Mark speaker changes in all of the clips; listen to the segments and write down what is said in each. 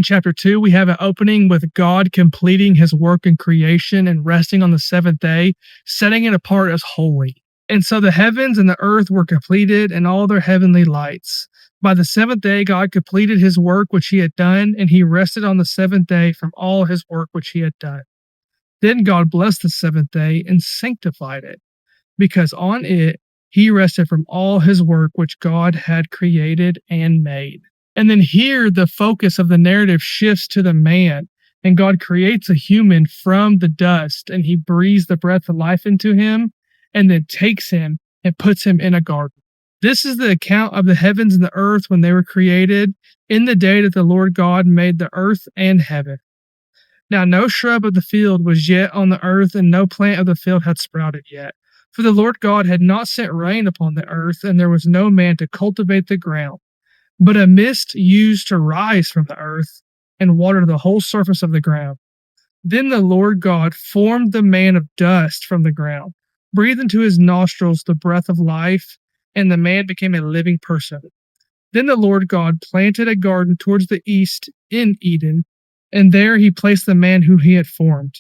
Speaker 1: In chapter 2, we have an opening with God completing his work in creation and resting on the seventh day, setting it apart as holy. And so the heavens and the earth were completed and all their heavenly lights. By the seventh day, God completed his work which he had done, and he rested on the seventh day from all his work which he had done. Then God blessed the seventh day and sanctified it, because on it he rested from all his work which God had created and made. And then here the focus of the narrative shifts to the man, and God creates a human from the dust, and he breathes the breath of life into him, and then takes him and puts him in a garden. This is the account of the heavens and the earth when they were created, in the day that the Lord God made the earth and heaven. Now no shrub of the field was yet on the earth, and no plant of the field had sprouted yet. For the Lord God had not sent rain upon the earth, and there was no man to cultivate the ground. But a mist used to rise from the earth and water the whole surface of the ground. Then the Lord God formed the man of dust from the ground, breathed into his nostrils the breath of life, and the man became a living person. Then the Lord God planted a garden towards the east in Eden, and there he placed the man who he had formed.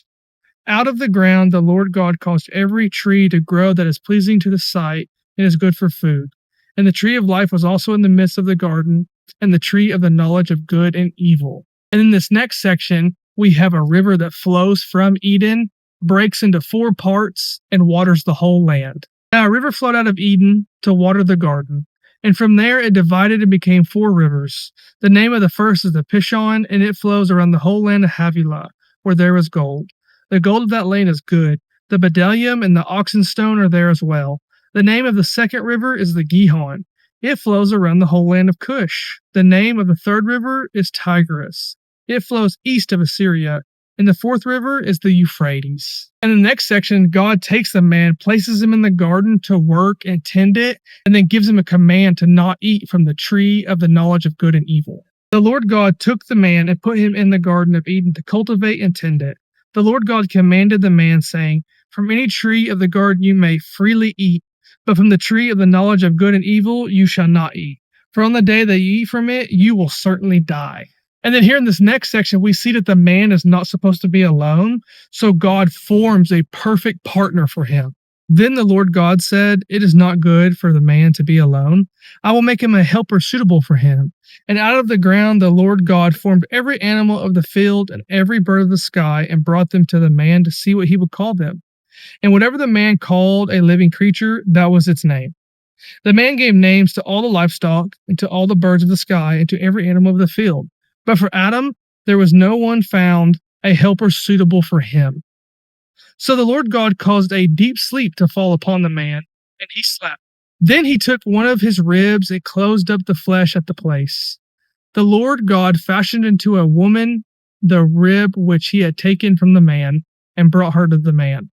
Speaker 1: Out of the ground the Lord God caused every tree to grow that is pleasing to the sight and is good for food. And the tree of life was also in the midst of the garden, and the tree of the knowledge of good and evil. And in this next section, we have a river that flows from Eden, breaks into 4 parts, and waters the whole land. Now a river flowed out of Eden to water the garden, and from there it divided and became 4 rivers. The name of the first is the Pishon, and it flows around the whole land of Havilah, where there is gold. The gold of that land is good. The bdellium and the oxenstone are there as well. The name of the second river is the Gihon. It flows around the whole land of Cush. The name of the third river is Tigris. It flows east of Assyria. And the fourth river is the Euphrates. In the next section, God takes the man, places him in the garden to work and tend it, and then gives him a command to not eat from the tree of the knowledge of good and evil. The Lord God took the man and put him in the garden of Eden to cultivate and tend it. The Lord God commanded the man, saying, "From any tree of the garden you may freely eat, but from the tree of the knowledge of good and evil you shall not eat. For on the day that you eat from it, you will certainly die." And then here in this next section, we see that the man is not supposed to be alone, so God forms a perfect partner for him. Then the Lord God said, "It is not good for the man to be alone. I will make him a helper suitable for him." And out of the ground the Lord God formed every animal of the field and every bird of the sky, and brought them to the man to see what he would call them. And whatever the man called a living creature, that was its name. The man gave names to all the livestock, and to all the birds of the sky, and to every animal of the field. But for Adam, there was no one found, a helper suitable for him. So the Lord God caused a deep sleep to fall upon the man, and he slept. Then he took one of his ribs and closed up the flesh at the place. The Lord God fashioned into a woman the rib which he had taken from the man, and brought her to the man.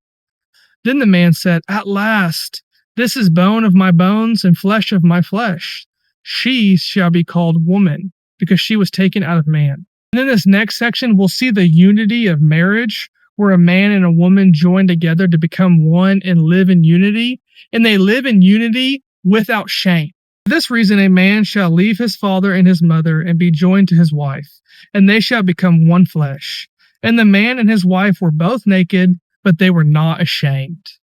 Speaker 1: Then the man said, "At last, this is bone of my bones and flesh of my flesh. She shall be called woman, because she was taken out of man." And in this next section, we'll see the unity of marriage, where a man and a woman join together to become one and live in unity, and they live in unity without shame. For this reason, a man shall leave his father and his mother and be joined to his wife, and they shall become one flesh. And the man and his wife were both naked, but they were not ashamed.